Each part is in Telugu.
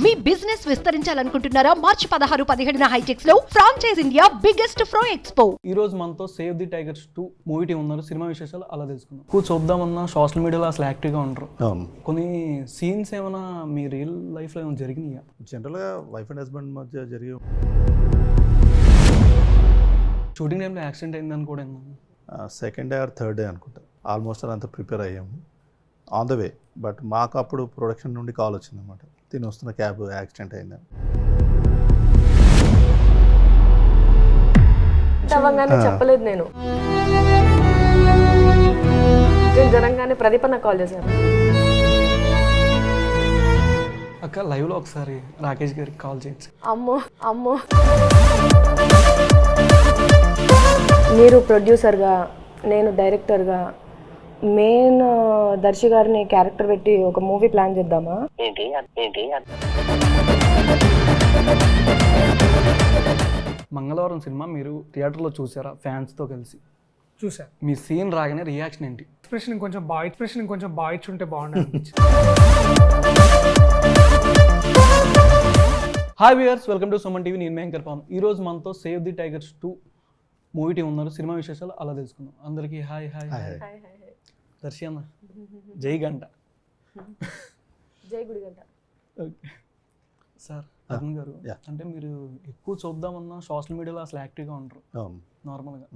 మీ బిజినెస్ విస్తరించాలనుకుంటున్నారా? మార్చి 16-17 హైటెక్స్ లో ఫ్రాంచైజ్ ఇండియా బిగ్గెస్ట్ ఫ్రో ఎక్స్పో. ఈ రోజు మనతో save the Tigers 2 movie team ఉన్నారు. సినిమా విశేషాలు అలా తెలుసుకుందాం. చూద్దామన్నా సోషల్ మీడియాలో అసలు యాక్టివ్గా ఉంటారు. కొన్ని సీన్స్ ఏమైనా మీ రియల్ లైఫ్లో ఏమైనా జరిగినాయా? జనరల్గా వైఫ్ అండ్ హస్బెండ్ మధ్య జరిగే షూటింగ్ టైంలో యాక్సిడెంట్ అయిందని కూడా విన్నాను. Second day or third day అనుకుంటా. ఆల్మోస్ట్ అంతా ప్రిపేర్ అయ్యాము ఆన్ ద వే. బట్ మాకు అప్పుడు ప్రొడక్షన్ నుండి కాల్ వచ్చిందన్నమాట, తిని వస్తున్న క్యాబ్ యాక్సిడెంట్ అయిందని. చెప్పలేదు నేను జనంగానే ప్రదీప్ అన్న కాల్ చేశాను. అక్క లైవ్లో ఒకసారి రాకేష్ గారికి కాల్ చేయొచ్చు. అమ్మో మీరు ప్రొడ్యూసర్గా, నేను డైరెక్టర్గా, మెయిన్ దర్శి గారిని క్యారెక్టర్ పెట్టి ఒక మూవీ ప్లాన్ చేద్దామా? మంగళవారం సినిమా మీరు థియేటర్లో చూసారా ఫ్యాన్స్తో కలిసి? చూసాను. మీ సీన్ రాగానే రియాక్షన్ ఏంటి? ఎక్స్ప్రెషన్ కొంచెం బాగా ఇచ్చుంటే బాగుంటుంది. Hi viewers, welcome to Suman TV. నేను యాంకర్ పవన్. ఈ రోజు మనతో save the Tigers 2 movie team ఉన్నారు. సినిమా విశేషాలు అలా తెలుసుకుందాం. అందరికీ హాయ్ హాయ్ హాయ్. దర్శి అన్న జై గంట. జై గుడి గంట. ఓకే సార్, అరుణ్ గారు, అంటే మీరు ఎక్కువ చూద్దామన్నా సోషల్ మీడియాలో అసలు యాక్టివ్గా ఉంటారు నార్మల్గా.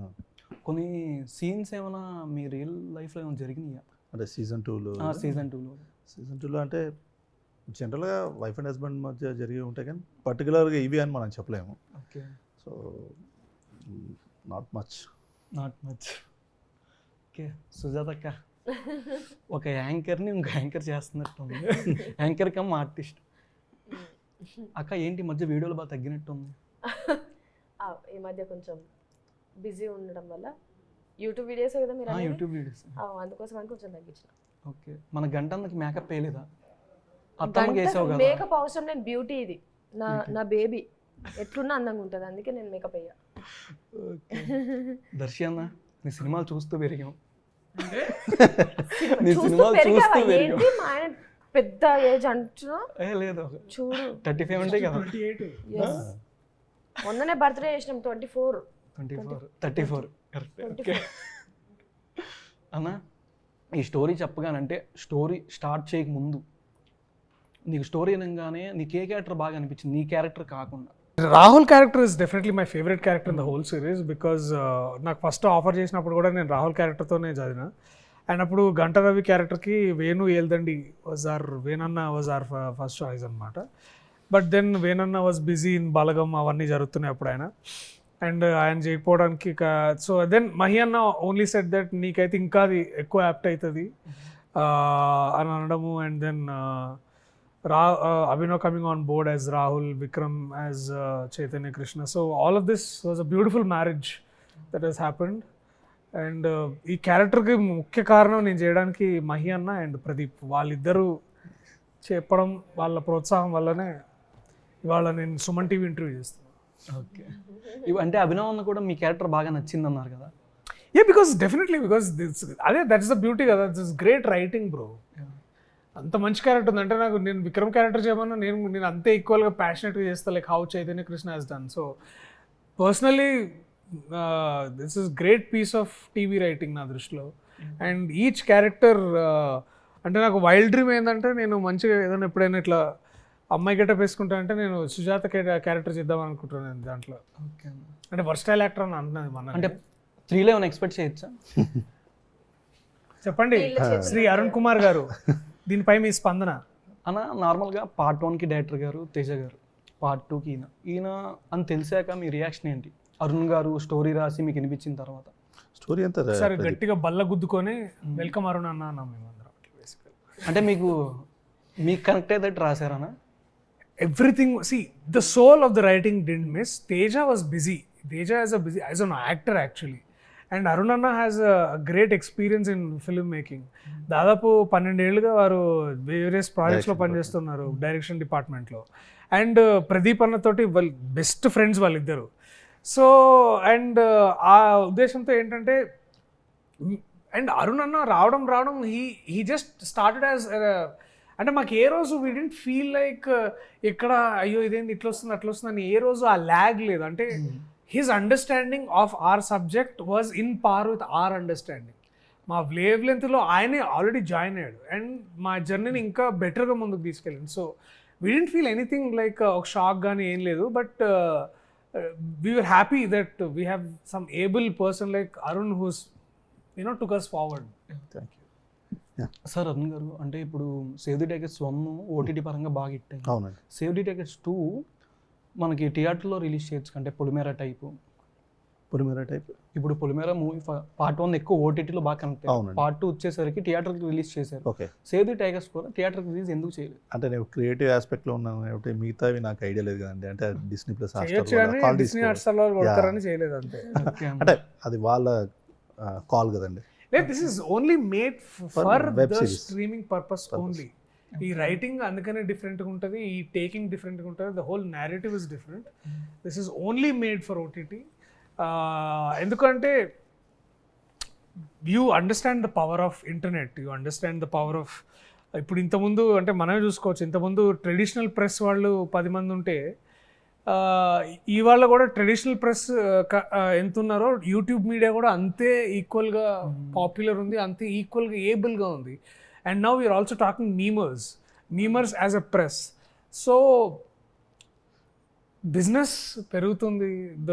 కొన్ని సీన్స్ ఏమైనా మీ రియల్ లైఫ్లో ఏమైనా జరిగినాయా? అంటే సీజన్ 2లో అంటే జనరల్గా వైఫ్ అండ్ హస్బెండ్ మధ్య జరిగి ఉంటాయి, కానీ పర్టికులర్గా ఇవి అని మనం చెప్పలేము. Okay, so not much. Okay, Sujatha అక్క ఒక యాంకర్ని ఇంకో యాంకర్ చేస్తున్నట్టు ఉంది. Anchor come artist. అక్క ఏంటి మధ్య వీడియోలు బాగా తగ్గినట్టు ఉంది? ఈ మధ్య కొంచెం బిజీ ఉండడం వల్ల యూట్యూబ్ వీడియోస్ కదా మీరు? యూట్యూబ్ వీడియోస్, అందుకోసం అని కొంచెం తగ్గించిన. ఓకే, మన గంట అన్నకి మేకప్ వేయలేదా? మేకప్ అవసరం లేదు, బ్యూటీ ఇది. నా బేబీ ఎట్లున్నా అందంగా ఉంటుంది, అందుకే నేను మేకప్ అయ్యా. దర్శి అన్న, నీ సినిమాలు చూస్తూ పెరిగాం. ఏంటి మా ఆయన పెద్ద ఏజ్ అంటున్నా? లేదు, చూడు 35 ఉంటే కదా. మొన్ననే బర్త్డే చేసినాం. 34 కరెక్ట్. అన్న, ఈ స్టోరీ చెప్పగానంటే స్టోరీ స్టార్ట్ చేయక ముందు నీకు స్టోరీ అనగానే నీకు ఏ క్యారెక్టర్ బాగా అనిపించింది, నీ క్యారెక్టర్ కాకుండా? Rahul character is definitely my favourite character in the whole series. Because నాకు ఫస్ట్ ఆఫర్ చేసినప్పుడు కూడా నేను రాహుల్ క్యారెక్టర్తోనే చదివిన. అండ్ అప్పుడు గంట రవి క్యారెక్టర్కి Venanna was our first choice అనమాట. But then Venanna was busy in Balagam, అవన్నీ జరుగుతున్నాయి అప్పుడు అండ్ ఆయన చేయకపోవడానికి. సో దెన్ మహి అన్న ఓన్లీ సెట్ దట్ నీకైతే ఇంకా అది ఎక్కువ యాప్ట్ అవుతుంది అని అనడము. And then Abhinav coming on board as Rahul, Vikram as Chaitanya Krishna. So all of this was a beautiful marriage that has happened. And ఈ క్యారెక్టర్కి ముఖ్య కారణం నేను చేయడానికి మహి అన్న అండ్ ప్రదీప్, వాళ్ళిద్దరూ చెప్పడం, వాళ్ళ ప్రోత్సాహం వల్లనే ఇవాళ నేను సుమన్ టీవీ ఇంటర్వ్యూ చేస్తున్నాను. ఓకే, అంటే అభినవ్ అన్న కూడా మీ క్యారెక్టర్ బాగా నచ్చింది అన్నారు కదా? బికాస్ దట్స్ ద బ్యూటీ కదా. This great writing bro. అంత మంచి క్యారెక్టర్ ఉంది అంటే నాకు, నేను విక్రమ్ క్యారెక్టర్ చేయమన్నా నేను అంతే ఈక్వల్గా ప్యాషనెట్గా చేస్తాను, like how Chaitanya Krishna has done. So personally this is great piece of TV writing నా దృష్టిలో. అండ్ ఈచ్ క్యారెక్టర్ అంటే నాకు వైల్డ్ డ్రీమ్ ఏంటంటే, నేను మంచిగా ఏదైనా ఎప్పుడైనా ఇట్లా అమ్మాయి గెటప్ వేసుకుంటా అంటే నేను సుజాత క్యారెక్టర్ చేద్దాం అనుకుంటున్నాను దాంట్లో. ఓకే, అంటే వర్స్టైల్ యాక్టర్ అని అంటున్నది మన. అంటే 3లో ఏమైనా ఎక్స్పెక్ట్ చేయొచ్చా? చెప్పండి శ్రీ అరుణ్ కుమార్ గారు, దీనిపై మీ స్పందన? అన్న, నార్మల్గా పార్ట్ 1కి డైరెక్టర్ గారు తేజ గారు, పార్ట్ 2కి ఈయన అని తెలిసాక మీ రియాక్షన్ ఏంటి? అరుణ్ గారు స్టోరీ రాసి మీకు వినిపించిన తర్వాత స్టోరీ అంతా సరే గట్టిగా బల్ల గుద్దుకొని వెల్కమ్ అరుణ్ అన్న అన్నాం మేమందరం. అంటే మీకు కనెక్ట్ అయ్యేటట్టు రాశారనా? Everything, see the soul of the writing didn't miss. Teja was busy. Teja as an actor actually. And Arun అన్న has a great experience in film making. దాదాపు 12 ఏళ్ళుగా వారు వేరియస్ ప్రాజెక్ట్స్లో పనిచేస్తున్నారు డైరెక్షన్ డిపార్ట్మెంట్లో. అండ్ ప్రదీప్ అన్నతోటి వాళ్ళు బెస్ట్ ఫ్రెండ్స్ వాళ్ళిద్దరు. సో అండ్ ఆ ఉద్దేశంతో ఏంటంటే, అండ్ అరుణ్ అన్న రావడం హీ జస్ట్ స్టార్టెడ్ యాజ్ అంటే మాకు ఏ రోజు వీ డెంట్ ఫీల్ లైక్ ఇక్కడ అయ్యో ఇదేంటి ఇట్లా వస్తుంది అట్లా వస్తుంది అని ఏ రోజు ఆ ల్యాగ్ లేదు. అంటే his understanding of our subject was in par with our understanding. మా వేవ్ లెంత్లో ఆయనే ఆల్రెడీ జాయిన్ అయ్యాడు అండ్ మా జర్నీని ఇంకా బెటర్గా ముందుకు తీసుకెళ్ళింది. So we didn't feel anything like ఒక షాక్ కానీ ఏం లేదు. But we were happy that we have some able person like Arun who's took us forward. Thank you. Sir Arun గారు, అంటే ఇప్పుడు సేవ్ ది టైగర్స్ 1 ఓటీటీ పరంగా బాగా హిట్ అయింది. అవునండి. సేవ్ ది టైగర్స్ 2 మనకి థియేటర్లో రిలీజ్ చేయొచ్చు, అంటే పొలిమేరా టైపు. పొలిమేరా టైప్ ఇప్పుడు పొలిమేరా మూవీ పార్ట్ 1 ఎక్కువ ఓటీటీలో బాగా కనెక్ట్ అయ్యింది. అవునండి. పార్ట్ 2 వచ్చేసరికి థియేటర్కి రిలీజ్ చేశారు. ఓకే. సేవ్ ది టైగర్స్ కూడా థియేటర్కి రిలీజ్ ఎందుకు చేయలేదు? అంటే నేను క్రియేటివ్ ఆస్పెక్ట్లో ఉన్నాను కాబట్టి మిగతావి నాకు ఐడియా లేదు కదండి. అంటే డిస్నీ ప్లస్ చేయొచ్చు కానీ డిస్నీ హాట్స్టార్ వాళ్ళు కొడతారని చేయలేదు అంతే. అంటే అది వాళ్ళ కాల్ కదండి. లేదు, this is only made for web the series. Streaming purpose only. ఈ రైటింగ్ అందుకనే డిఫరెంట్గా ఉంటుంది, ఈ టేకింగ్ డిఫరెంట్గా ఉంటుంది, the whole narrative is different. This is only made for OTT. ఎందుకంటే you understand the power of internet, you understand the power of. ఇప్పుడు ఇంతకుముందు అంటే మనమే చూసుకోవచ్చు, ఇంతకుముందు ట్రెడిషనల్ ప్రెస్ వాళ్ళు 10 మంది ఉంటే ఇవాళ కూడా ట్రెడిషనల్ ప్రెస్ ఎంత ఉన్నారో యూట్యూబ్ మీడియా కూడా అంతే ఈక్వల్గా పాపులర్ ఉంది, అంతే ఈక్వల్గా ఏబుల్గా ఉంది. And now we are also talking memers as a press. So business పెరుగుతుంది, ద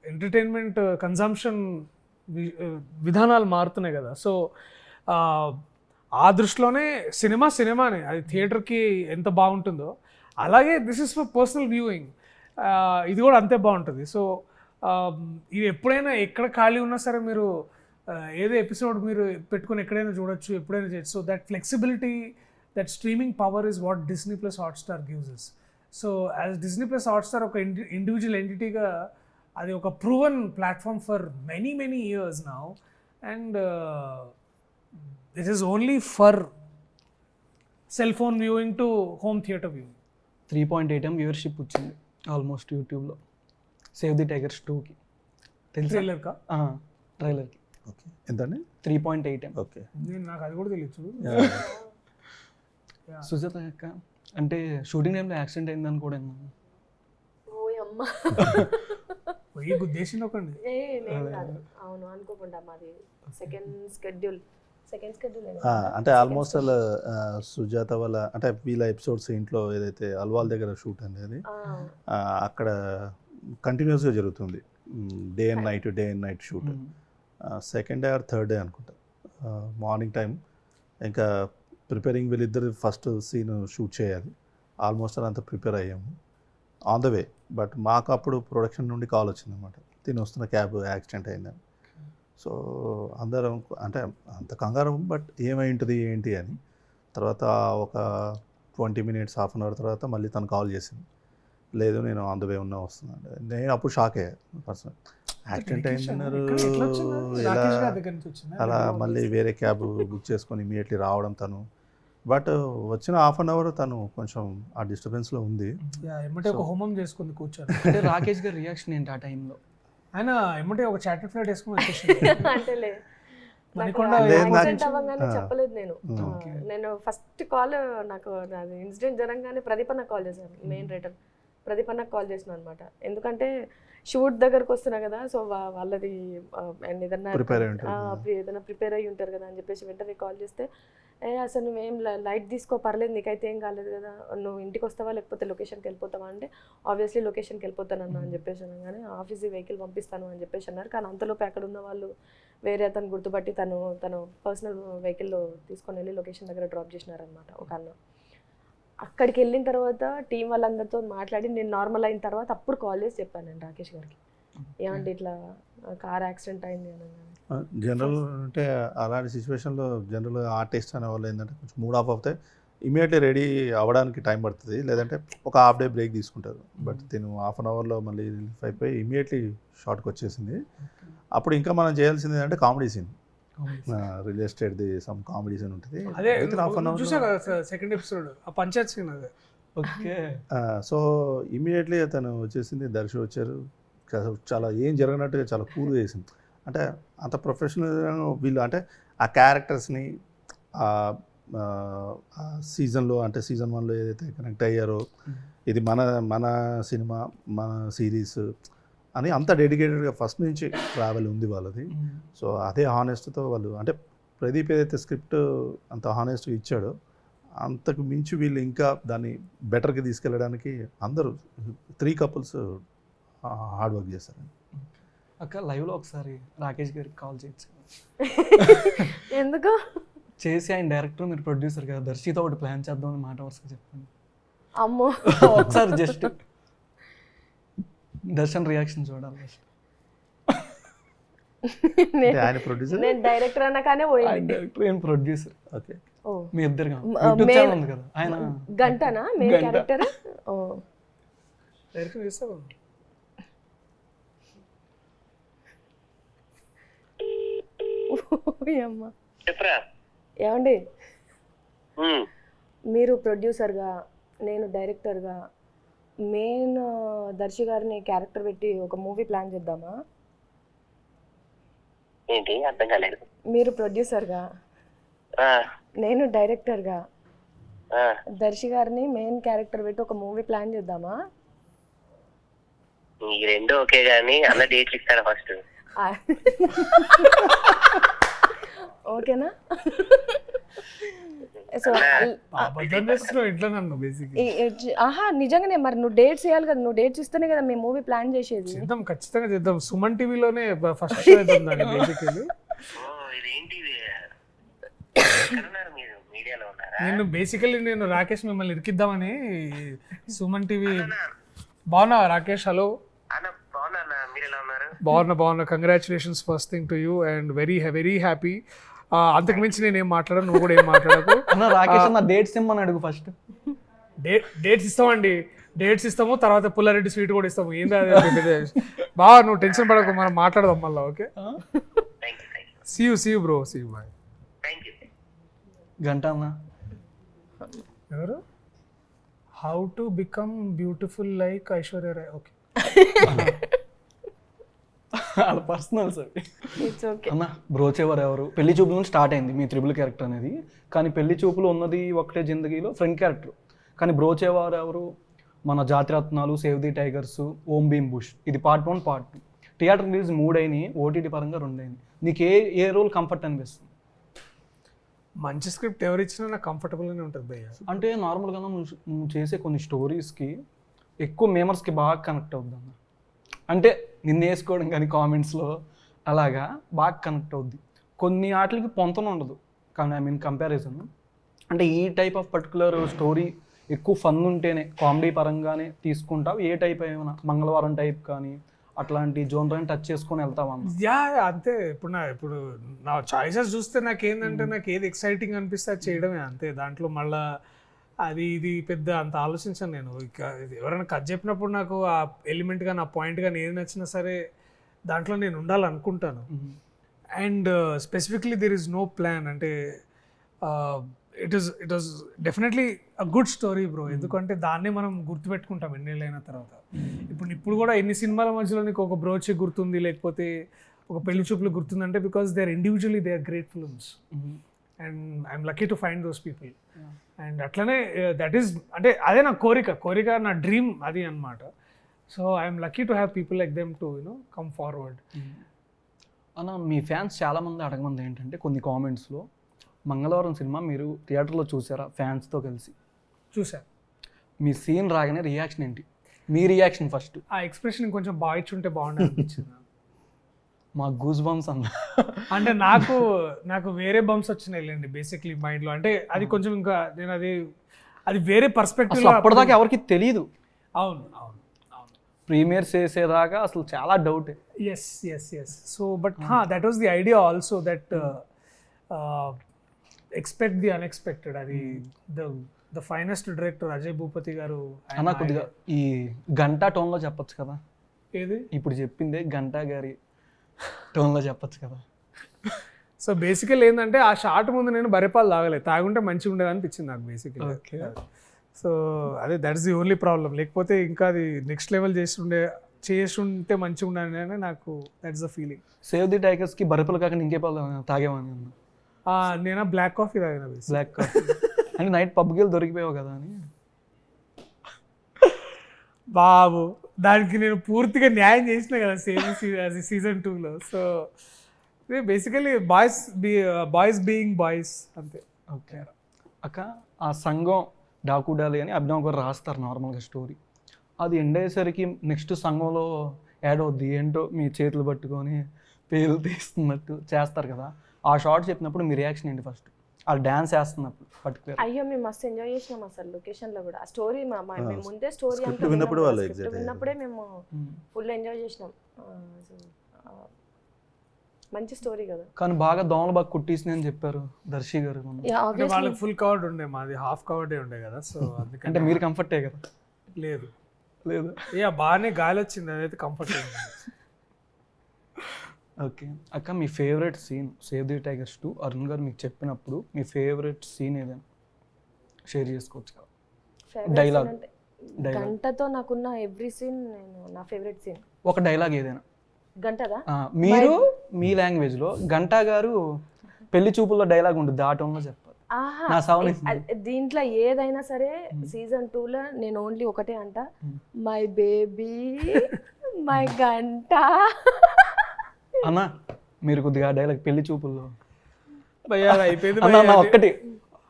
ఎంటర్టైన్మెంట్ కన్జంప్షన్ విధానాలు మారుతున్నాయి కదా. సో ఆ దృష్టిలోనే సినిమానే అది థియేటర్కి ఎంత బాగుంటుందో అలాగే this is for personal viewing, ఇది కూడా అంతే బాగుంటుంది. సో ఇది ఎప్పుడైనా ఎక్కడ ఖాళీ ఉన్నా సరే మీరు ఏదో ఎపిసోడ్ మీరు పెట్టుకొని ఎక్కడైనా చూడొచ్చు, ఎప్పుడైనా చేయొచ్చు. So that flexibility, that streaming power is what Disney plus Hotstar gives us. So as Disney plus Hotstar ఒక ఇండివిజువల్ ఎంటిటీగా అది ఒక proven platform for many years now. And this is only for cell phone viewing to home theatre viewing. 3.8 viewership వచ్చింది ఆల్మోస్ట్ యూట్యూబ్లో సేవ్ ది టైగర్స్ 2కి. తెలుసు ట్రైలర్కా? ట్రైలర్కి. ఓకే. ఎంతండి? 3.8. ఓకే. నాకు అది కూడా తెలియచ్చు. సుజాత అక్క, అంటే షూటింగ్ టైంలో యాక్సిడెంట్ అయిందని కూడా విన్నాను. ఓయమ్మ. పోయి గుద్దేసింది ఒకండి. అవును, అనుకోకుండా మాది సెకండ్ స్కెడ్యూల్ అంటే ఆల్మోస్ట్ అలా సుజాత వాళ్ళ అంటే వీళ్ళ ఎపిసోడ్స్ ఇంట్లో ఏదైతే అల్వాల్ దగ్గర షూట్ అనేది అక్కడ కంటిన్యూస్గా జరుగుతుంది. Day and night shoot. Second day or third day అనుకుంటా, మార్నింగ్ టైం. ఇంకా ప్రిపేరింగ్ వీళ్ళిద్దరు ఫస్ట్ సీన్ షూట్ చేయాలి. ఆల్మోస్ట్ అంతా ప్రిపేర్ అయ్యాము ఆన్ ద వే. బట్ మాకు అప్పుడు ప్రొడక్షన్ నుండి కాల్ వచ్చిందన్నమాట, తిని వస్తున్న క్యాబ్ యాక్సిడెంట్ అయిందని. సో అందరం అంటే అంత కంగారు, బట్ ఏమై ఉంటుంది ఏంటి అని. తర్వాత ఒక 20 minutes, హాఫ్ అన్ అవర్ తర్వాత మళ్ళీ తను కాల్ చేసింది, లేదు నేను ఆన్ ద వే వస్తున్నాను. నేను అప్పుడు షాక్ అయ్యాను. పర్సనల్ యాక్సిడెంట్ అయిందన్నారు, ఇలా అలా మళ్ళీ వేరే క్యాబ్ బుక్ చేసుకొని ఇమీడియట్లీ రావడం తను. బట్ వచ్చిన హాఫ్ అన్ అవర్ తను కొంచెం ఆ డిస్టర్బెన్స్లో ఉంది. ఏమంటే ఒక హోమం చేసుకుంది కూర్చొని. అంటే రాకేష్ గారి రియాక్షన్ ఏంటి ఆ టైంలో? ఆయన ఏమంటే ఒక చార్టెడ్ ఫ్లైట్ వేసుకుని అంటేలే మణికొండ యాక్సిడెంట్ అవ్వగానే చెప్పలేదు నేను ఫస్ట్ కాల్ నాకు అది ఇన్సిడెంట్ జరగగానే ప్రదీపన్నకు కాల్ చేశాను. మెయిన్ రైటర్ ప్రదీపన్నకు కాల్ చేసిన అనమాట. ఎందుకంటే షూట్ దగ్గరకు వస్తున్నా కదా, సో వాళ్ళది ఏదన్నా ప్రిపేర్ అయ్యి ఉంటారు కదా అని చెప్పేసి వెంటనే కాల్ చేస్తే, అసలు నువ్వేం లైట్ తీసుకో, పర్లేదు, నీకైతే ఏం కాలేదు కదా, నువ్వు ఇంటికి వస్తావా లేకపోతే లొకేషన్కి వెళ్ళిపోతావా అంటే ఆబ్వియస్లీ లొకేషన్కి వెళ్ళిపోతానన్నా అని చెప్పేసి అనగానే ఆఫీస్ వెహికల్ పంపిస్తాను అని చెప్పేసి అన్నారు. కానీ అంతలోపు అక్కడ ఉన్న వాళ్ళు వేరే అతను గుర్తుపట్టి తను పర్సనల్ వెహికల్లో తీసుకొని వెళ్ళి లొకేషన్ దగ్గర డ్రాప్ చేసినారనమాట ఒక అన్న. అక్కడికి వెళ్ళిన తర్వాత టీం వాళ్ళందరితో మాట్లాడి నేను నార్మల్ అయిన తర్వాత అప్పుడు కాల్ చేసి చెప్పాను నేను రాకేష్ గారికి, ఏమంటే ఇట్లా కార్ యాక్సిడెంట్ అయింది అనగానే. జనరల్ అంటే అలాంటి సిచ్యువేషన్లో జనరల్ ఆర్టిస్ట్ అనే వాళ్ళు ఏంటంటే కొంచెం మూడ్ ఆఫ్ అవుతే ఇమీడియట్లీ రెడీ అవ్వడానికి టైం పడుతుంది, లేదంటే ఒక హాఫ్ డే బ్రేక్ తీసుకుంటారు. బట్ తిను హాఫ్ అన్ అవర్లో మళ్ళీ రిలీఫ్ అయిపోయి ఇమీడియట్లీ షార్ట్కి వచ్చేసింది. అప్పుడు ఇంకా మనం చేయాల్సింది ఏంటంటే కామెడీ సీన్, రియల్ ఎస్టేట్ది సమ్ కామెడీ సీన్ ఉంటుంది. అదే చూసా కదా సెకండ్ ఎపిసోడ్, ఆ పంచాయత్ సీన్ అదే. ఓకే. సో ఇమీడియట్లీ అతను వచ్చేసింది, దర్శనం వచ్చారు, చాలా ఏం జరగనట్టుగా చాలా కూల్గా చేసింది. అంటే అంత ప్రొఫెషనల్ వీళ్ళు అంటే ఆ క్యారెక్టర్స్ని సీజన్లో అంటే సీజన్ 1లో ఏదైతే కనెక్ట్ అయ్యారో ఇది మన సినిమా మన సిరీస్ అని అంత డెడికేటెడ్గా ఫస్ట్ నుంచి ట్రావెల్ ఉంది వాళ్ళది. సో అదే హానెస్ట్తో వాళ్ళు అంటే ప్రదీప్ ఏదైతే స్క్రిప్ట్ అంత హానెస్ట్గా ఇచ్చాడో అంతకు మించి వీళ్ళు ఇంకా దాన్ని బెటర్గా తీసుకెళ్ళడానికి అందరూ 3 couples హార్డ్ వర్క్ చేస్తారు. అక్క లైవ్లో ఒకసారి రాకేష్ గారికి కాల్ చేయొచ్చు. ఎందుకు చేసి ఆయన డైరెక్టర్ మీరు ప్రొడ్యూసర్ కదా, దర్శితో ఒకటి ప్లాన్ చేద్దాం అని మాట వరుసగా చెప్పండి. అమ్మో ఒకసారి జస్ట్ దర్శన్ రియాక్షన్ చూడాలి. ఆయన ప్రొడ్యూసర్, నేను డైరెక్టర్ అన్న కానీ పోయింది. డైరెక్టర్ ఏం ప్రొడ్యూసర్. ఓకే, ఓ మీ ఇద్దరుగా యూట్యూబ్ ఛానల్ ఉంది కదా ఆయన. గంటనా మెయిన్ క్యారెక్టర్? ఓ డైరెక్షన్ చేస్తావు. అమ్మ ఏమండి, మీరు ప్రొడ్యూసర్గా నేను డైరెక్టర్గా మెయిన్ దర్శి గారిని క్యారెక్టర్ పెట్టి ఒక మూవీ ప్లాన్ చేద్దామా? ఏంటి అర్థం కాలేదు. మీరు ప్రొడ్యూసర్గా నేను డైరెక్టర్గా దర్శి గారిని మెయిన్ క్యారెక్టర్ పెట్టి ఒక మూవీ ప్లాన్ చేద్దామా? ఈ రెండు ఓకే గానీ అన్న డేట్లు ఇస్తారా ఫస్ట్? ఓకేనా? సో ఇంట్లో నన్ను బేసిక్లీ ఆహా నిజంగానే మరి నువ్వు డేట్స్ వేయాలి కదా, నువ్వు డేట్స్ ఇస్తేనే కదా మేము మూవీ ప్లాన్ చేసేది. చేద్దాం, ఖచ్చితంగా చేద్దాం. సుమన్ టీవీలోనే ఫస్ట్ షో చేద్దాం దాన్ని బేసికలీ. ఇదేంటి మీరు మీడియాలో ఉన్నారా? నేను రాకేష్ మిమ్మల్ని ఇరికిద్దామని సుమన్ టీవీ. బాగున్నా రాకేష్? హలో అన్న బాగున్నా, మీరు ఎలా ఉన్నారు? బాగున్నా. Congratulations first thing to you and very happy. అంతకు మించి నేను ఏం మాట్లాడాను, నువ్వు కూడా ఏం మాట్లాడకు. అన్న రాకేష్ అన్న డేట్స్ ఇమ్మని అడుగు ఫస్ట్. డేట్స్ ఇస్తామండి, డేట్స్ ఇస్తాము, తర్వాత పుల్లారెడ్డి స్వీట్ కూడా ఇస్తాము. ఏంది బాగా నువ్వు టెన్షన్ పడకు, మనం మాట్లాడదాం మళ్ళీ. Okay, see you bro, see you bye. గంట అన్న ఎవరు? How to become beautiful like Aishwarya Rai. Okay, అది పర్సనల్ సార్. ఇట్స్ ఓకే అన్న బ్రోచేవర్ ఎవరు పెళ్లి చూపుల నుంచి స్టార్ట్ అయింది మీ త్రిబుల్ క్యారెక్టర్ అనేది. కానీ పెళ్లి చూపులు ఉన్నది ఒకటే జిందగీలో ఫ్రెండ్ క్యారెక్టర్. కానీ బ్రోచేవారు ఎవరు మన Jathiratnalu, Save the Tigers, Om Bheem Bush, ఇది పార్ట్ 1 పార్ట్ 2. థియేటర్ రిలీజ్ 3 అయినాయి, ఓటీటీ పరంగా 2 అయినాయి. నీకు ఏ రోల్ కంఫర్ట్ అనిపిస్తుంది? మంచి స్క్రిప్ట్ ఎవరు ఇచ్చినా నాకు కంఫర్టబుల్గానే ఉంటుంది భయ్య. అంటే నార్మల్గా నువ్వు చేసే కొన్ని స్టోరీస్కి ఎక్కువ మేమర్స్కి బాగా కనెక్ట్ అవుద్ది అన్న. అంటే నిన్ను వేసుకోవడం కానీ కామెంట్స్లో అలాగా బాగా కనెక్ట్ అవుద్ది. కొన్ని వాటికి పొంతన ఉండదు కానీ కంపారిజన్. అంటే ఈ టైప్ ఆఫ్ పర్టికులర్ స్టోరీ ఎక్కువ ఫన్ ఉంటేనే కామెడీ పరంగానే తీసుకుంటావు? ఏ టైప్ ఏమైనా మంగళవారం టైప్ కానీ అట్లాంటి జోనర్ని టచ్ చేసుకొని వెళ్తావా? అంతే. ఇప్పుడు నా చాయిసెస్ చూస్తే నాకేంటంటే నాకు ఏది ఎక్సైటింగ్ అనిపిస్తే అది చేయడమే అంతే. దాంట్లో మళ్ళీ అది ఇది పెద్ద అంత ఆలోచించాను నేను. ఇక ఎవరైనా కథ చెప్పినప్పుడు నాకు ఆ ఎలిమెంట్ కానీ ఆ పాయింట్ కానీ ఏది నచ్చినా సరే దాంట్లో నేను ఉండాలనుకుంటాను. And specifically there is no plan. అంటే it was definitely a good story bro. ఎందుకంటే దాన్నే మనం గుర్తుపెట్టుకుంటాం ఎన్నేళ్ళైన తర్వాత. ఇప్పుడు కూడా ఎన్ని సినిమాల మధ్యలో నీకు ఒక బ్రోచే గుర్తుంది, లేకపోతే ఒక పెళ్లి చూపులు గుర్తుందంటే because they are individually they are great films. And I'm lucky to find those people. And అట్లనే దట్ ఈస్ అంటే అదే నా కోరిక నా డ్రీమ్ అది అనమాట. So I'm lucky to have people like them to come forward. అన్న మీ ఫ్యాన్స్ చాలామంది అడగమంది ఏంటంటే కొన్ని కామెంట్స్లో, మంగళవారం సినిమా మీరు థియేటర్లో చూసారా ఫ్యాన్స్తో కలిసి? చూసా. మీ సీన్ రాగానే రియాక్షన్ ఏంటి? మీ రియాక్షన్ ఫస్ట్? ఆ ఎక్స్ప్రెషన్ కొంచెం బాగా ఇచ్చుంటే బాగుండే అనిపించింది. మా గూస్ బంప్స్ అన్న. అంటే నాకు వేరే బంప్స్ వచ్చినాయిలేండి బేసిక్లీ మైండ్లో. అంటే అది కొంచెం ఇంకా నేను అది వేరే పర్స్పెక్టివ్. అప్పటిదాకా ఎవరికి తెలియదు. అవును. ప్రీమియర్ చేసేదాకా అసలు చాలా డౌట్. Yes. So but that was the idea also that expect the unexpected. అది the finest director Ajay Bhupathi garu. అన్న కొద్దిగా ఈ గంటా టోన్లో చెప్పొచ్చు కదా? ఏది ఇప్పుడు చెప్పిందే గంటా గారి టోన్లో చెప్పొచ్చు కదా? సో బేసికల్ ఏంటంటే ఆ షార్ట్ ముందు నేను బరేపాలు తాగుంటే మంచిగా ఉండేది అనిపించింది నాకు బేసికలీ. సో అదే దట్స్ ది ఓన్లీ ప్రాబ్లం. లేకపోతే ఇంకా అది నెక్స్ట్ లెవెల్ చేస్తుంటే మంచిగా ఉండాలని నాకు that's the feeling. Save the టైగర్స్కి బరేపాలు కాకుండా ఇంకే పాలు తాగేమని అన్న. నేను బ్లాక్ కాఫీ తాగిన బ్లాక్ కాఫీ అంటే నైట్ పబ్కి వెళ్ళి దొరికిపోయావు కదా అని. బాబు దానికి నేను పూర్తిగా న్యాయం చేసిన కదా సీజన్ 2లో. So basically boys being boys అంతే. ఓకే అక్క, ఆ సంఘం డాకుడాలి అని అభినవ్ గారు రాస్తారు నార్మల్గా స్టోరీ. అది ఎండ్ అయ్యేసరికి నెక్స్ట్ సంఘంలో యాడ్ అవుద్ది. ఏంటో మీ చేతులు పట్టుకొని పేర్లు తీస్తున్నట్టు చేస్తారు కదా, ఆ షార్ట్ చెప్పినప్పుడు మీ రియాక్షన్ ఏంటి ఫస్ట్? వాళ్ళు డ్యాన్స్ చేస్తున్నప్పుడు పర్టికులర్. అయ్యో మేము మస్తు ఎంజాయ్ చేసినాం అసలు లొకేషన్ లో కూడా. ఆ స్టోరీ మేము ముందే స్టోరీ Script అంతా విన్నప్పుడు వాళ్ళు script excited విన్నప్పుడే మేము ఫుల్ ఎంజాయ్ చేసినాం. మంచి స్టోరీ కదా. కానీ బాగా దోమలు బాగా కుట్టేసింది అని చెప్పారు దర్శి గారు మొన్న. Yeah, అంటే obviously. వాళ్ళకి ఫుల్ కవర్డ్ ఉండే, మాది హాఫ్ కవర్డే ఉండే కదా. సో అందుకంటే అంటే మీరు కంఫర్టే కదా? లేదు లేదు. బాగానే గాలి వచ్చింది, అదైతే కంఫర్ట్ అయింది. ఓకే అక్క, మీ favourite scene Save the Tigers 2 Arun garu మీకు చెప్పినప్పుడు మీ ఫేవరెట్ సీన్ ఏదైనా షేర్ చేసుకోవచ్చు కదా? Favorite Dialogue. scene అంటే గంటతో నాకున్న ఎవ్రీ సీన్ నా ఫేవరెట్ సీన్. ఒక డైలాగ్ ఏదైనా. గంటదా? మీరు మీ లాంగ్వేజ్లో గంటా గారు పెళ్లి చూపుల్లో డైలాగ్ ఉంటుంది, ఆ టోన్లో చెప్పాలి. ఆహా, నా sound దీంట్లో ఏదైనా సరే సీజన్ 2లో నేను ఓన్లీ ఒకటే అంట, మై బేబీ మై గంట. అన్నా మీరు కొద్దిగా డైలాగ్ పెళ్లి చూపుల్లో భయ్యా అది అయిపోయింది అన్న భయ్యా, అది. ఒక్కటి.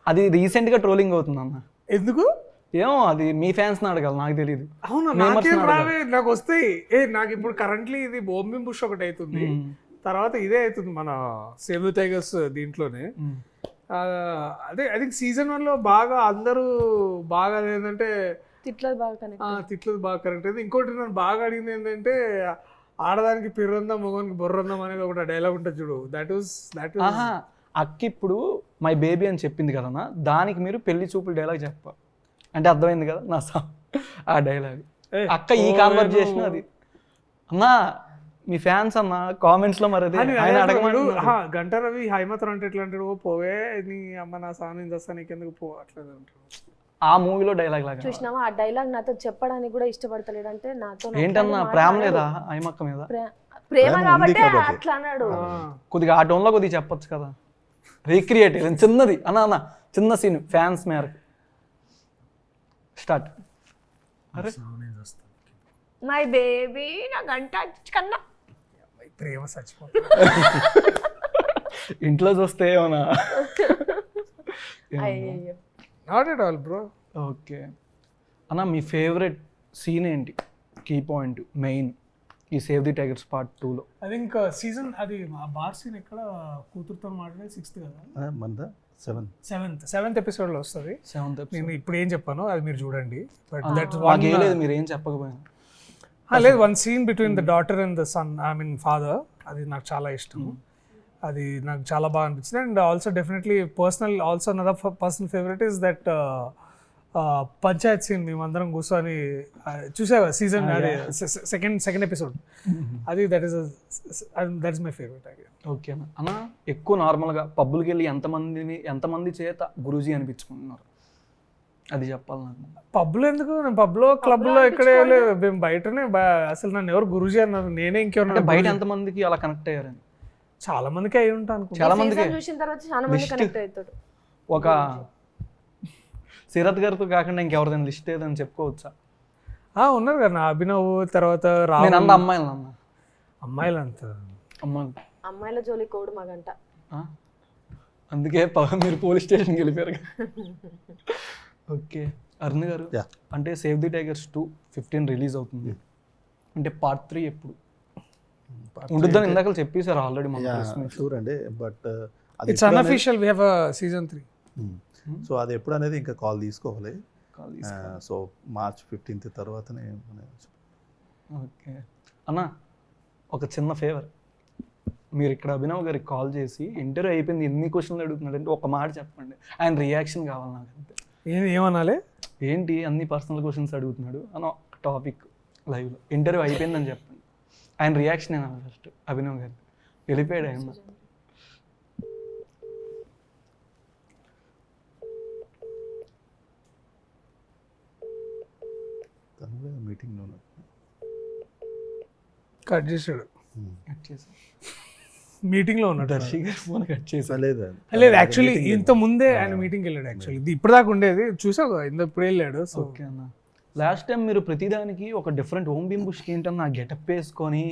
అది రీసెంట్గా ట్రోలింగ్ అవుతుంది అన్న. ఎందుకు? ఏమో అది మీ ఫ్యాన్స్ అడగాలి, నాకు తెలియదు. అవునా, నాకేం రావే, నాకు వస్తాయి. నాకు ఇప్పుడు కరెంట్లీ ఇది బోంబిం బుష్ ఒకటి అవుతుంది, తర్వాత ఇదే అవుతుంది మన సేవ్ ది టైగర్స్ దీంట్లోనే. అదే ఐ థింక్ సీజన్ 1లో బాగా అందరూ బాగా ఏంటంటే తిట్లది బాగా కనెక్ట్. తిట్లది బాగా కరెక్ట్ అయింది. ఇంకోటి నన్ను బాగా అడిగింది ఏంటంటే ఆడదానికి పిర్రందం మగవానికి బొర్రందం అనేది ఒక డైలాగ్ ఉంటుంది చూడు, దట్ వాస్ అక్క ఇప్పుడు మై బేబీ అని చెప్పింది కదన్నా, దానికి మీరు పెళ్లి చూపులు డైలాగ్ చెప్పాలి అంటే అర్థమైంది కదా నా ఆ డైలాగ్. అక్క ఈ కాన్వర్జేషన్ అది అన్నా మీ ఫ్యాన్స్ అన్న కామెంట్స్ లో మరి అది ఆయన అడగమని. గంట రవి హైమత్ అంటే ఎట్లా అంటాడు, ఓ పోవే నీ అమ్మ నా సాని చేస్తా నీకెందుకు పో అట్లా అంటాడు. ఆ మూవీలో డైలాగ్ లాగా చూసినావా? ఆ డైలాగ్ నాతో చెప్పడానికి కూడా ఇష్టపడతలేడు. అంటే నాతో ఏంటన్నా ప్రేమ లేదా ఆయమక్క మీద? ప్రేమ కాబట్టి అట్లా అన్నాడు. కొద్దిగా ఆ టోన్లో కొద్దిగా చెప్పొచ్చు కదా, రీక్రియేట్ చిన్నది అన్న చిన్న సీన్ ఫ్యాన్స్ మేరకు స్టార్ట్. అరే మై బేబీ నా గంట కన్నా ప్రేమ చచ్చిపోతుంది. ఇంట్లో చూస్తే ఏమన్నా. అయ్యో not at all bro. Okay అన్న, మీ ఫేవరెట్ సీన్ ఏంటి, కీ పాయింట్ మెయిన్ ఈ సేవ్ ది టైగర్స్ పార్ట్ 2లో? ఐ థింక్ సీజన్ అది ఆ బార్ సీన్ ఎక్కడ కూతురుతో మాట్లాడే 6th కదా, మనదా 7th ఎపిసోడ్లో వస్తుంది. 7th నేను ఇప్పుడు ఏం చెప్పాను అది మీరు చూడండి. బట్ దట్స్ లేదు మీరు ఏం చెప్పకపోయినా. లేదు, one scene between the daughter and the son, I mean father, అది నాకు చాలా ఇష్టం. అది నాకు చాలా బాగా అనిపించింది. And also definitely another personal favourite is that Panchayat scene. మేమందరం కూర్చొని చూసావా సీజన్ సెకండ్ ఎపిసోడ్, అది దట్స్ మై ఫేవరెట్. ఓకే అన్న, ఎక్కువ నార్మల్గా పబ్బులకి వెళ్ళి ఎంతమంది చేత గురూజీ అనిపించుకుంటున్నారు, అది చెప్పాలి నాకు. పబ్లో ఎందుకు, నేను పబ్లో క్లబ్లో ఎక్కడే లేదు, మేము బయటనే. అసలు నన్ను ఎవరు గురూజీ అన్నారు, నేనే ఇంకెవరు. బయట ఎంతమందికి అలా కనెక్ట్ అయ్యారని? చాలా మందికి అయి ఉంటాను. చాలా మందికి చూసిన తర్వాత చాలా మంది కనెక్ట్ అవుతాడు. ఒక సిరత్ గారితో కాకుండా ఇంకెవరిదైనా లిస్ట్ ఏదని చెప్పుకోవచ్చా? ఉన్నారు కదా, అభినవ్, తర్వాత నేను అంత అమ్మాయిలు అన్న అమ్మాయిలు అంత అమ్మాయిల జోలి కోడు మా గంట. అందుకే మీరు పోలీస్ స్టేషన్కి వెళ్ళిపోయారు. ఓకే అరుణ్ గారు, అంటే సేవ్ ది టైగర్స్ 2 15 రిలీజ్ అవుతుంది, అంటే పార్ట్ 3 ఎప్పుడు ఉంటుందని ఇందాక చెప్పేశారు ఆల్రెడీ? షూర్ అండి, but it's unofficial, we have season 3. So అది ఎప్పుడు అనేది ఇంకా కాల్ తీసుకోవాలి. సో March 15th తర్వాతనే. ఓకే అన్న, ఒక చిన్న ఫేవర్, మీరు ఇక్కడ అభినవ్ గారికి కాల్ చేసి ఇంటర్వ్యూ అయిపోయింది ఎన్ని క్వశ్చన్లు అడుగుతున్నాడు అంటే ఒక మాట చెప్పండి, ఆయన రియాక్షన్ కావాలి నాకు. అంతే. ఏమనాలి? ఏంటి అన్ని పర్సనల్ క్వశ్చన్స్ అడుగుతున్నాడు అని ఒక టాపిక్ లైవ్లో, ఇంటర్వ్యూ అయిపోయిందని చెప్పండి, ఆయన రియాక్షన్ ఏమన్నా ఫస్ట్ అభినవ్ గారు? వెళ్ళిపోయాడు ఆయన. కట్ చేసాడు. మీటింగ్ లో ఉన్నాడు. దర్శి గారు ఫోన్ కట్ చేశారు. లేదు లేదు యాక్చువల్లీ ఇంత ముందే ఆయన మీటింగ్కి వెళ్ళాడు. యాక్చువల్లీ ఇది ఇప్పటిదాకా ఉండేది చూసావు ఇప్పుడు వెళ్ళాడు. సో ఓకే అన్న, లాస్ట్ టైం మీరు ప్రతిదానికి ఒక డిఫరెంట్ ఓం భీమ్ బుష్కి ఏంటన్నా గెటప్ వేసుకొని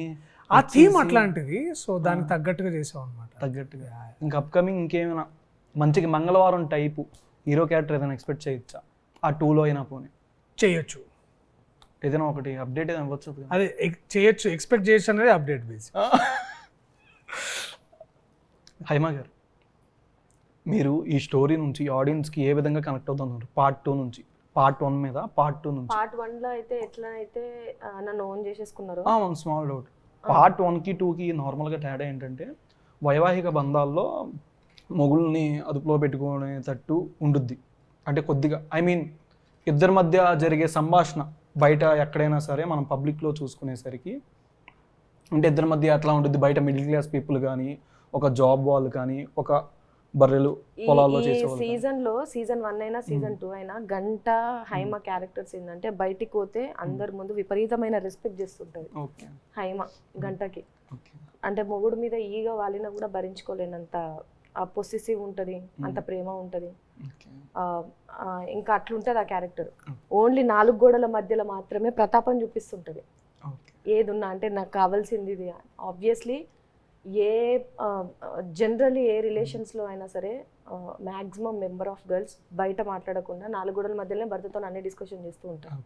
ఆ థీమ్ అట్లాంటిది, సో దానికి తగ్గట్టుగా చేసాం అనమాట. తగ్గట్టుగా ఇంకా అప్కమింగ్ ఇంకేమైనా మంచిగా మంగళవారం టైపు హీరో క్యారెక్టర్ ఏదైనా ఎక్స్పెక్ట్ చేయొచ్చా? ఆ 2లో అయినా పోనీ చేయొచ్చు, ఏదైనా ఒకటి అప్డేట్ ఏదైనా ఇవ్వచ్చు కదా? అదే చేయొచ్చు, ఎక్స్పెక్ట్ చేయొచ్చు అనేది అప్డేట్ బేస్. హైమా గారు, మీరు ఈ స్టోరీ నుంచి ఆడియన్స్కి ఏ విధంగా కనెక్ట్ అవుతున్నారు? పార్ట్ 2 నుంచి, పార్ట్ 1 మీద పార్ట్ 2 నుంచి. పార్ట్ 1లో అయితే ఎట్లా అయితే నన్ను ఓన్ చేసేసుకున్నారు. వన్ స్మాల్ డౌట్, పార్ట్ 1కి 2కి నార్మల్గా తేడా ఏంటంటే వైవాహిక బంధాల్లో మొగుల్ని అదుపులో పెట్టుకునేటట్టు ఉండుద్ది. అంటే కొద్దిగా ఐ మీన్ ఇద్దరి మధ్య జరిగే సంభాషణ బయట ఎక్కడైనా సరే మనం పబ్లిక్లో చూసుకునేసరికి అంటే ఇద్దరి మధ్య ఎట్లా ఉంటుంది, బయట మిడిల్ క్లాస్ పీపుల్ కానీ ఒక జాబ్ వాళ్ళు కానీ ఒక బర్రెలు పొలాల్లో చేసేవాళ్ళు. సీజన్ 1 అయినా సీజన్ 2 అయినా గంట హైమ క్యారెక్టర్స్ ఏంటంటే బయటికి పోతే అందరి ముందు విపరీతమైన రెస్పెక్ట్ చేస్తుంటది ఓకే హైమ గంటకి. ఓకే అంటే మొగుడు మీద ఈగ వాలినా కూడా భరించుకోలేనంత ఆ పొసెసివ్ ఉంటుంది, అంత ప్రేమ ఉంటుంది. ఓకే ఇంకా అట్లుంటుంది ఆ క్యారెక్టర్. ఓన్లీ 4 గోడల మధ్యలో మాత్రమే ప్రతాపం చూపిస్తుంటది. ఓకే ఏదున్నా అంటే నాకు కావాల్సింది ఇది. ఆబ్వియస్లీ జనరల్లీ ఏ రిలేషన్స్లో అయినా సరే మ్యాక్సిమం మెంబర్ ఆఫ్ గర్ల్స్ బయట మాట్లాడకుండా 4 గోడల మధ్యలోనే భర్తతో అన్ని డిస్కషన్ చేస్తూ ఉంటారు.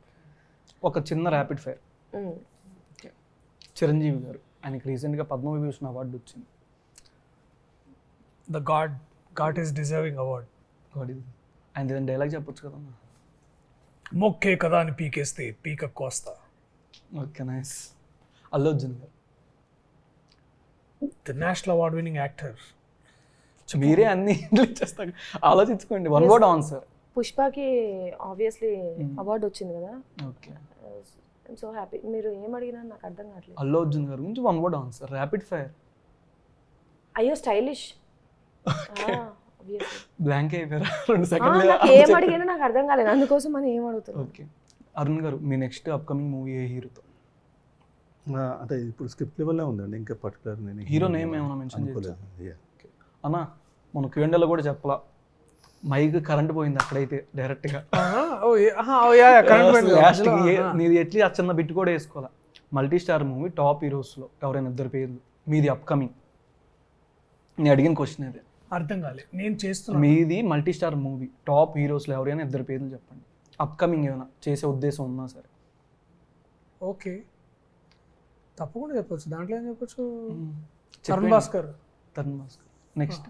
ఒక చిన్న ర్యాపిడ్ ఫైర్. చిరంజీవి గారు, ఆయనకి రీసెంట్గా పద్మవిభూషణ్ అవార్డు వచ్చింది. The God is deserving award. ఆయన ఏదైనా డైలాగ్ చెప్పొచ్చు కదన్నా? మొక్కే కదా అని పీకేస్తే పీక కోస్తా. Okay nice. Allu Arjun garu, the national award winning actor. మీరే అన్ని చేస్తారు, ఆలోచించుకోండి. One word answer. పుష్పకి ఆబ్వియస్లీ అవార్డు వచ్చింది కదా. Okay, I'm so happy. మీరు ఏం అడిగినా నాకు అర్థం కావట్లేదు. అల్లు అర్జున్ గారి గురించి one word answer, rapid fire. అయ్యో స్టైలిష్. బ్లాంక్ అయిపోయారా 2 సెకండ్లు? ఏం అడిగినా నాకు అర్థం కాలేదు, అందుకోసం అని ఏం అడుగుతున్నారు. ఓకే, అరుణ్ గారు, మీ నెక్స్ట్ అప్కమింగ్ మూవీ ఏ హీరోతో? అంటే ఇప్పుడు స్క్రిప్ట్ లెవెల్లో ఉందండి, ఇంకా పర్టికులర్ నేను హీరో నేమ్ ఏమైనా మెన్షన్ చేయొచ్చా? Yeah. అన్న మన క్యూఎండలో కూడా చెప్పలా, మైక్ కరెంట్ పోయింది అక్కడైతే డైరెక్ట్గా. నీది ఎట్లీ ఆ చిన్న బిట్ కూడా వేసుకోవాలా. మల్టీ స్టార్ మూవీ టాప్ హీరోస్లో ఎవరైనా 2 పేర్లు మీది అప్కమింగ్. నేను అడిగిన క్వశ్చన్ అదే. అర్థం కాలేదు, నేను చేస్తున్నా. మీది మల్టీ స్టార్ మూవీ టాప్ హీరోస్లో ఎవరైనా 2 పేర్లు చెప్పండి. అప్కమింగ్ ఏమైనా చేసే ఉద్దేశం ఉన్నా సరే. ఓకే, తప్పకుండా చెప్పొచ్చు. దాంట్లో ఏం చెప్పొచ్చు? తరుణ్ భాస్కర్. నెక్స్ట్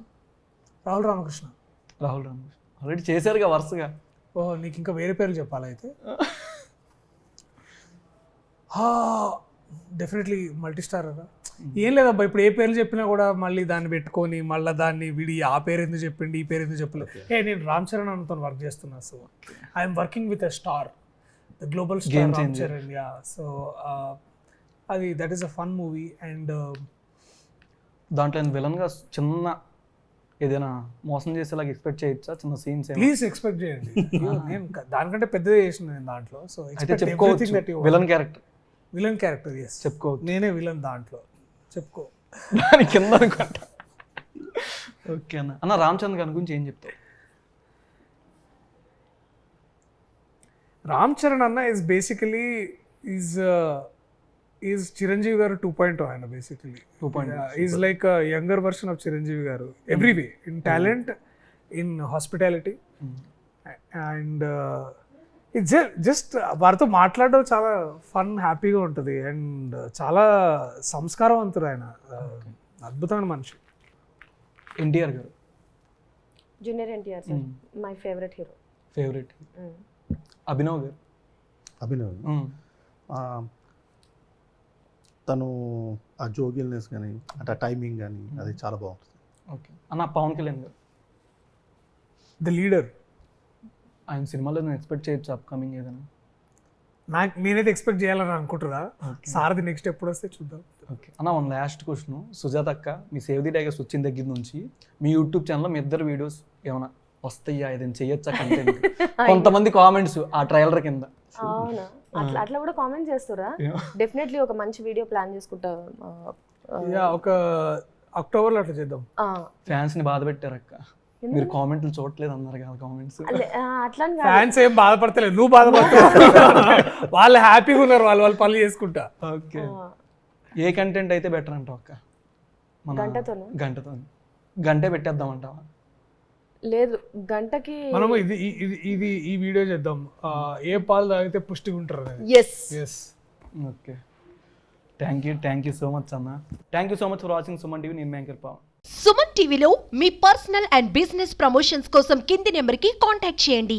రాహుల్ రామకృష్ణ. ఆల్రెడీ చేశారుగా వరుసగా. ఓహో, నీకు ఇంకా వేరే పేర్లు చెప్పాలైతే? Definitely multi star. ఏం లేదబ్బా, ఇప్పుడు ఏ పేర్లు చెప్పినా కూడా మళ్ళీ దాన్ని పెట్టుకొని మళ్ళీ దాన్ని విడి ఆ పేరు ఎందుకు చెప్పిండి ఈ పేరు ఎందుకు చెప్పలేదు. నేను రామ్ చరణ్ అన్నతో వర్క్ చేస్తున్నా. So I'm working with a star, the global star Ram Charan. Yeah, so అది that is a fun movie. And దాంట్లో విలన్గా చిన్న ఏదైనా మోసం చేసేలాగా ఎక్స్పెక్ట్ చేయొచ్చా? చిన్న సీన్స్ ప్లీజ్ ఎక్స్పెక్ట్ చేయండి. నేను దానికంటే పెద్దదే చేసిన నేను దాంట్లో. So villain character. Villain character yes చెప్పుకోవచ్చు. నేనే విలన్ దాంట్లో. చెప్పుకో దాని కింద అనుకుంటా. ఓకే అన్న రామ్ చరణ్ గారి గురించి ఏం చెప్తావు? రామ్ చరణ్ అన్న is basically is Chiranjeevi garu 2.0. ఆయన basically 2.0 is like younger version of Chiranjeevi garu every way, in talent, in hospitality. And it's just వారితో మాట్లాడడం చాలా ఫన్, హ్యాపీగా ఉంటుంది. అండ్ చాలా సంస్కారవంతుడు ఆయన, అద్భుతమైన మనిషి. ఎన్టీఆర్ గారు, junior NTR sir my favourite hero. Favourite. Abhinav గారు. తను ఆ జోగిల్నెస్ కానీ అంటే ఆ టైమింగ్ కానీ అది చాలా బాగుంటుంది. ఓకే అన్న పవన్ కళ్యాణ్ గారు, ద లీడర్. ఆయన సినిమాలో నేను ఎక్స్పెక్ట్ చేయొచ్చు అప్కమింగ్ ఏదైనా? నేనైతే ఎక్స్పెక్ట్ చేయాలని అనుకుంటున్నా. సారథి నెక్స్ట్ ఎప్పుడు వస్తే చూద్దాం. ఓకే అన్న, వన్ లాస్ట్ క్వశ్చన్. సుజాత అక్క, మీ సేవ్ ది టైగర్స్ వచ్చిన దగ్గర నుంచి మీ యూట్యూబ్ ఛానల్లో మీ 2 వీడియోస్ ఏమైనా వస్తాయా, ఏదైనా చేయొచ్చా కంటెంట్? కొంతమంది కామెంట్స్ ఆ ట్రైలర్ కింద. అవునా, అట్లా కూడా కామెంట్ చేస్తారా? డెఫినెట్లీ ఒక మంచి వీడియో ప్లాన్ చేసుకుంటా. ఒక అక్టోబర్లో అట్లా చేద్దాం. ఆ, ఫ్యాన్స్ ని బాధ పెట్టారు అక్క. మీరు కామెంట్లు చూడట్లేదు అన్నారు కదా కామెంట్స్. అట్లా అని కాదు. ఫ్యాన్స్ ఏం బాధపడతలేదు, నువ్వు బాధపడతావు. వాళ్ళు హ్యాపీగా ఉన్నారు, వాళ్ళు పనులు చేసుకుంటా. ఓకే, ఏ కంటెంట్ అయితే బెటర్ అంటావు అక్క? మన గంటతోనా? గంటే పెట్టేద్దామంటావా? లేదు, గంటకి మనము ఇది ఈ వీడియో చేద్దాం, ఏ పాలు తాగితే పుష్టిగా ఉంటారు అనేది. Yes. Yes. Okay, thank you so much అన్న. Thank you so much for watching Suman TV. నేను యాంకర్ పవన్. సుమన్ టీవీలో మీ పర్సనల్ అండ్ బిజినెస్ ప్రమోషన్స్ కోసం కింది నెంబర్కి కాంటాక్ట్ చేయండి.